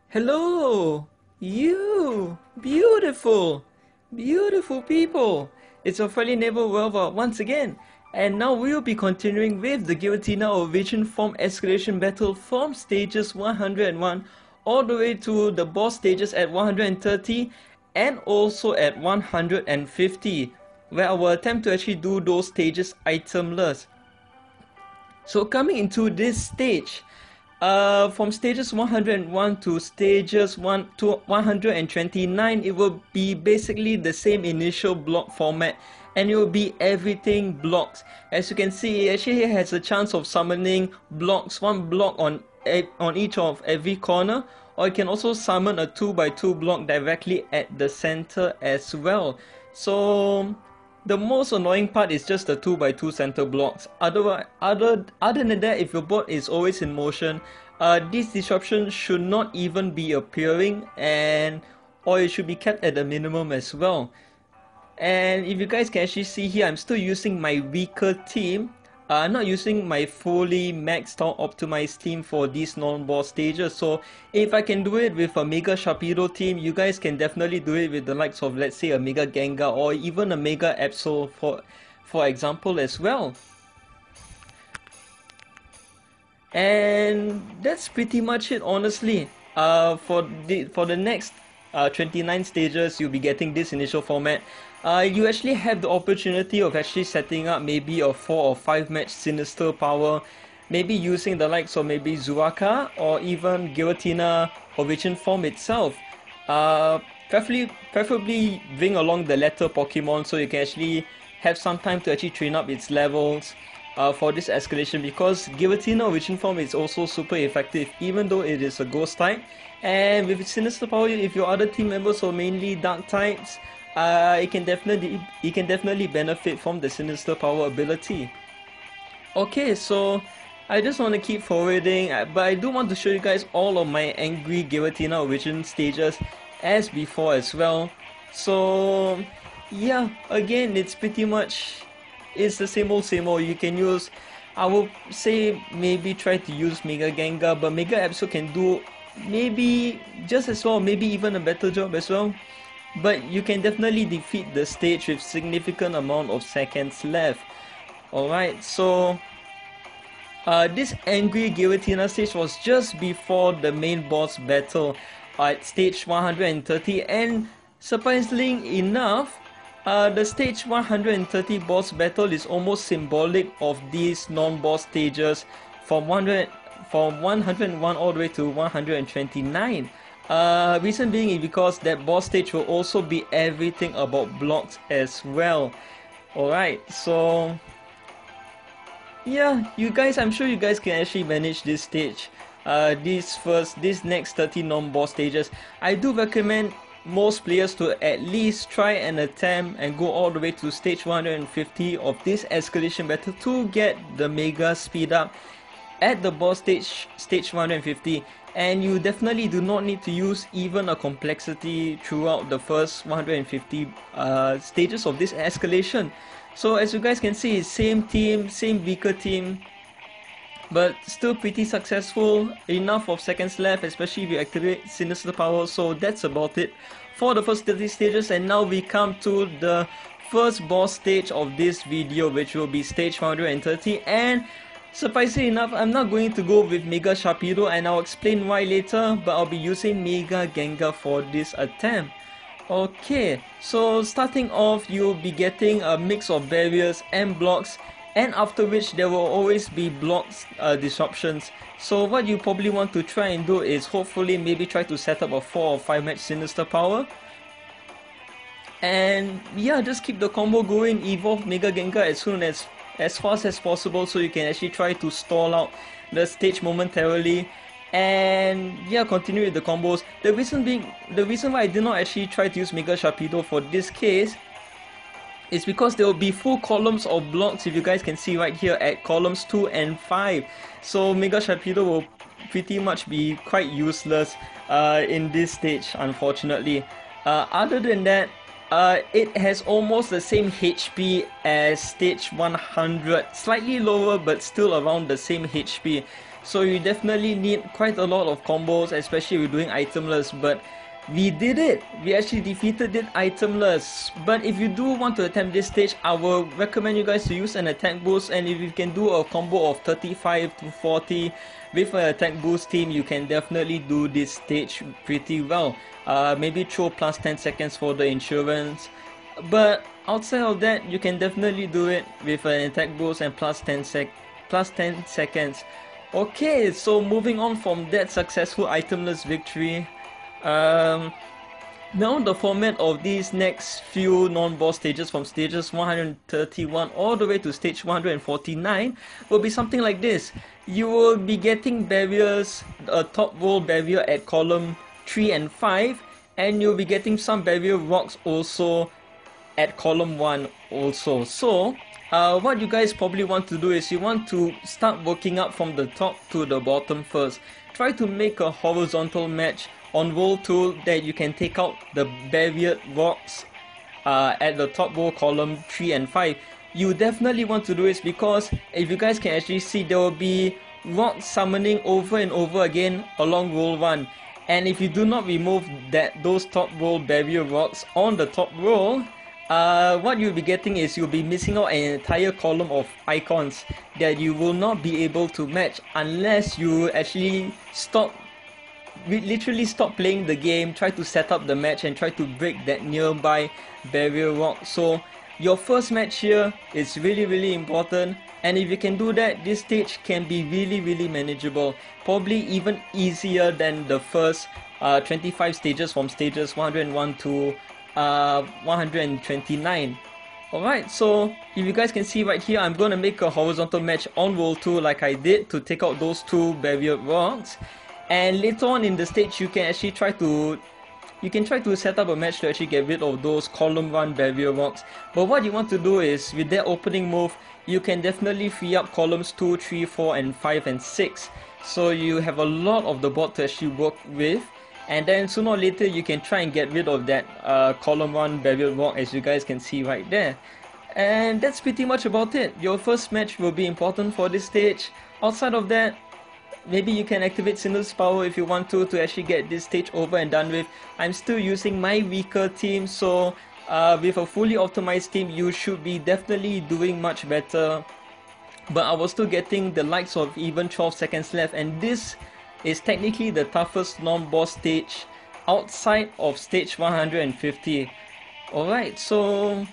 Hello, you beautiful, beautiful people. It's your friendly neighbor Welva once again, and now we'll be continuing with the Giratina-O Vision Form Escalation Battle from stages 101 all the way to the boss stages at 130 and also at 150, where I will attempt to actually do those stages itemless. So coming into this stage, from stages 101 to stages 1 to 129, it will be basically the same initial block format, and it will be everything blocks. As you can see, it actually has a chance of summoning blocks, one block on each of every corner, or you can also summon a 2x2 block directly at the center as well. So the most annoying part is just the 2x2 center blocks. Other than that, if your board is always in motion, this disruption should not even be appearing, or it should be kept at a minimum as well. And if you guys can actually see here, I'm still using my weaker team. Not using my fully maxed out optimized team for these non-boss stages. So if I can do it with a Mega Sharpedo team, you guys can definitely do it with the likes of, let's say, a Mega Gengar or even a Mega Absol for example as well. And that's pretty much it, honestly. For the next 29 stages, you'll be getting this initial format. You actually have the opportunity of actually setting up maybe a 4 or 5 match Sinister Power, maybe using the likes of maybe Zuaka or even Giratina Origin form itself. Preferably bring along the latter Pokemon so you can actually have some time to actually train up its levels for this escalation, because Giratina Origin form is also super effective even though it is a ghost type. And with Sinister Power, if your other team members are mainly dark types, it can definitely benefit from the Sinister Power ability. Okay, so I just want to keep forwarding, but I do want to show you guys all of my angry Giratina Origin stages as before as well. So yeah, again, it's pretty much, it's the same old. You can use, I will say, maybe try to use Mega Gengar, but Mega Absol can do maybe just as well, maybe even a better job as well. But you can definitely defeat the stage with significant amount of seconds left. Alright, so this angry Giratina stage was just before the main boss battle at stage 130, and surprisingly enough, the stage 130 boss battle is almost symbolic of these non-boss stages from 101 all the way to 129. Reason being is because that boss stage will also be everything about blocks as well. Alright, so yeah, you guys, I'm sure you guys can actually manage this stage. This next 30 non-boss stages, I do recommend most players to at least try and attempt and go all the way to stage 150 of this escalation battle to get the mega speed up at the boss stage 150. And you definitely do not need to use even a complexity throughout the first 150 stages of this escalation. So as you guys can see, same team, same weaker team, but still pretty successful. Enough of seconds left, especially if you activate Sinister Power. So that's about it for the first 30 stages, and now we come to the first boss stage of this video, which will be stage 130. And surprisingly enough, I'm not going to go with Mega Sharpedo, and I'll explain why later, but I'll be using Mega Gengar for this attempt. Okay, so starting off, you'll be getting a mix of barriers and blocks, and after which there will always be blocks disruptions. So what you probably want to try and do is hopefully maybe try to set up a 4 or 5 match Sinister Power. And yeah, just keep the combo going, evolve Mega Gengar as fast as possible so you can actually try to stall out the stage momentarily. And yeah, continue with the combos. The reason why I did not actually try to use Mega Sharpedo for this case is because there will be full columns of blocks, if you guys can see right here at columns 2 and 5. So Mega Sharpedo will pretty much be quite useless in this stage, unfortunately. Other than that, it has almost the same HP as stage 100, slightly lower but still around the same HP. So you definitely need quite a lot of combos, especially if you're doing itemless, but we did it! We actually defeated it itemless. But if you do want to attempt this stage, I will recommend you guys to use an attack boost, and if you can do a combo of 35 to 40 with an attack boost team, you can definitely do this stage pretty well. Maybe throw plus 10 seconds for the insurance, but outside of that, you can definitely do it with an attack boost and plus 10 seconds. Okay, so moving on from that successful itemless victory, now the format of these next few non-boss stages, from stages 131 all the way to stage 149, will be something like this. You will be getting barriers, a top roll barrier at column 3 and 5, and you'll be getting some barrier rocks also at column 1 also. So what you guys probably want to do is you want to start working up from the top to the bottom first. Try to make a horizontal match on roll 2 that you can take out the barrier rocks at the top row column 3 and 5. You definitely want to do this because if you guys can actually see, there will be rocks summoning over and over again along roll 1. And if you do not remove those top roll barrier rocks on the top roll, what you'll be getting is you'll be missing out an entire column of icons that you will not be able to match unless you actually literally stop playing the game, try to set up the match and try to break that nearby barrier rock. So your first match here is really important, and if you can do that, this stage can be really manageable, probably even easier than the first 25 stages from stages 101 to 129. Alright, so if you guys can see right here, I'm going to make a horizontal match on roll 2 like I did to take out those two barrier rocks, and later on in the stage you can actually try to set up a match to actually get rid of those column 1 barrier rocks. But what you want to do is, with that opening move, you can definitely free up columns 2, 3, 4 and 5 and 6. So you have a lot of the board to actually work with, and then sooner or later you can try and get rid of that column 1 barrier rock, as you guys can see right there. And that's pretty much about it. Your first match will be important for this stage. Outside of that, maybe you can activate Sinner's Power if you want to actually get this stage over and done with. I'm still using my weaker team, so with a fully optimized team, you should be definitely doing much better. But I was still getting the likes of even 12 seconds left, and this is technically the toughest non-boss stage outside of stage 150. Alright, so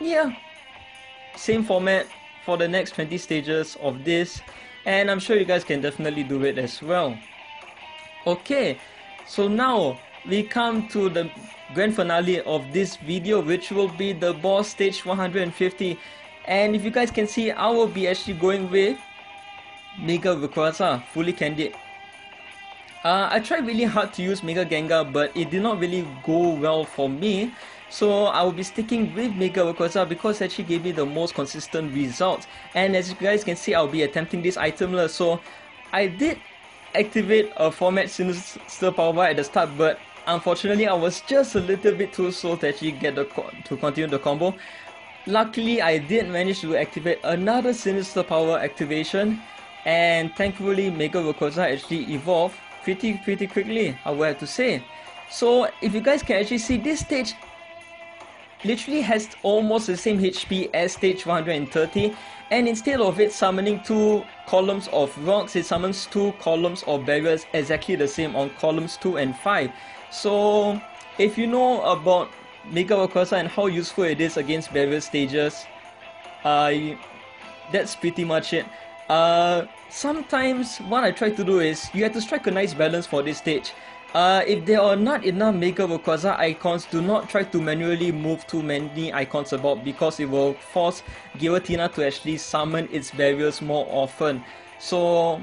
yeah, same format for the next 20 stages of this, and I'm sure you guys can definitely do it as well. Okay, so now we come to the grand finale of this video, which will be the boss stage 150. And if you guys can see, I will be actually going with Mega Rayquaza, fully candid. I tried really hard to use Mega Gengar, but it did not really go well for me. So I will be sticking with Mega Rayquaza because it actually gave me the most consistent results. And as you guys can see, I'll be attempting this itemless. So I did activate a format Sinister Power at the start, but unfortunately I was just a little bit too slow to actually get to continue the combo. Luckily, I did manage to activate another Sinister Power activation, and thankfully Mega Rayquaza actually evolved pretty quickly, I would have to say. So if you guys can actually see, this stage literally has almost the same HP as stage 130, and instead of it summoning 2 columns of rocks, it summons 2 columns of barriers, exactly the same on columns 2 and 5. So if you know about Mega Rayquaza and how useful it is against barrier stages, that's pretty much it. Sometimes what I try to do is, you have to strike a nice balance for this stage. If there are not enough Mega Rayquaza icons, do not try to manually move too many icons about, because it will force Giratina to actually summon its barriers more often. So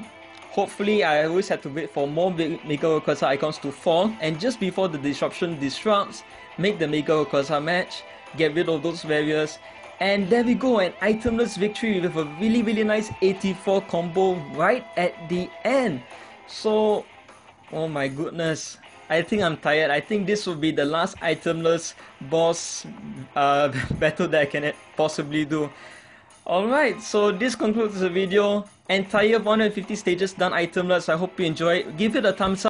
hopefully, I always have to wait for more Mega Rayquaza icons to fall, and just before the disruption disrupts, make the Mega Rayquaza match, get rid of those barriers, and there we go, an itemless victory with a really nice 84 combo right at the end. So, oh my goodness, I think I'm tired. I think this will be the last itemless boss battle that I can possibly do. Alright, so this concludes the video. Entire 150 stages done itemless. I hope you enjoy it. Give it a thumbs up.